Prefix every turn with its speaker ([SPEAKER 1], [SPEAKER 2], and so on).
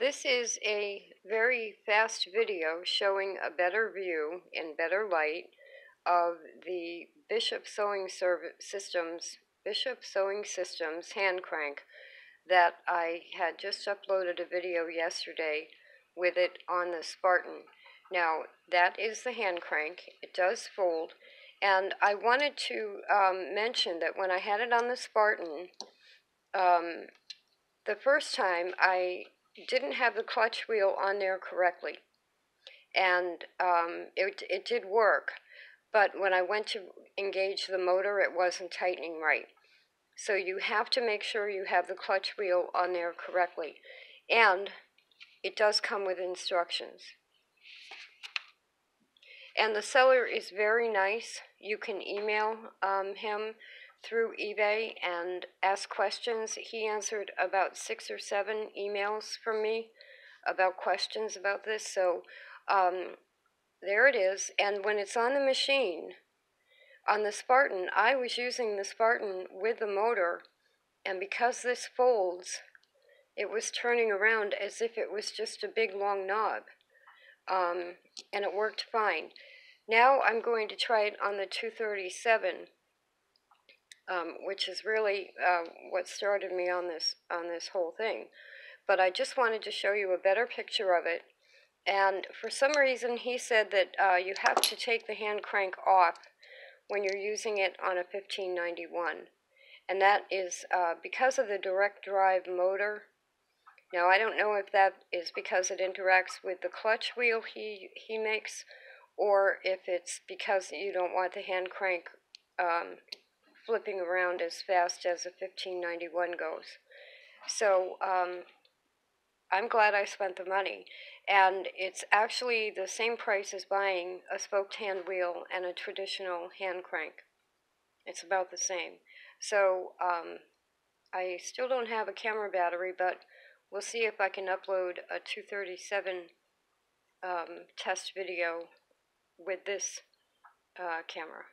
[SPEAKER 1] This is a very fast video showing a better view in better light of the Bishop Sewing Systems hand crank that I had just uploaded a video yesterday with it on the Spartan. Now that is the hand crank. It does fold, and I wanted to mention that when I had it on the Spartan, the first time I didn't have the clutch wheel on there correctly, and it did work, but when I went to engage the motor, it wasn't tightening right. So you have to make sure you have the clutch wheel on there correctly, and it does come with instructions. And the seller is very nice. You can email him through eBay and ask questions. He answered about 6 or 7 emails from me about questions about this. So there it is. And when it's on the machine, on the Spartan, I was using the Spartan with the motor, and because this folds, it was turning around as if it was just a big long knob, and it worked fine. Now I'm going to try it on the 237, which is really what started me on this whole thing. But I just wanted to show you a better picture of it. And for some reason, he said that you have to take the hand crank off when you're using it on a 1591. And that is because of the direct drive motor. Now, I don't know if that is because it interacts with the clutch wheel he makes, or if it's because you don't want the hand crank flipping around as fast as a 1591 goes. So I'm glad I spent the money, and it's actually the same price as buying a spoked hand wheel and a traditional hand crank. It's about the same. So I still don't have a camera battery, but we'll see if I can upload a 237 test video with this camera.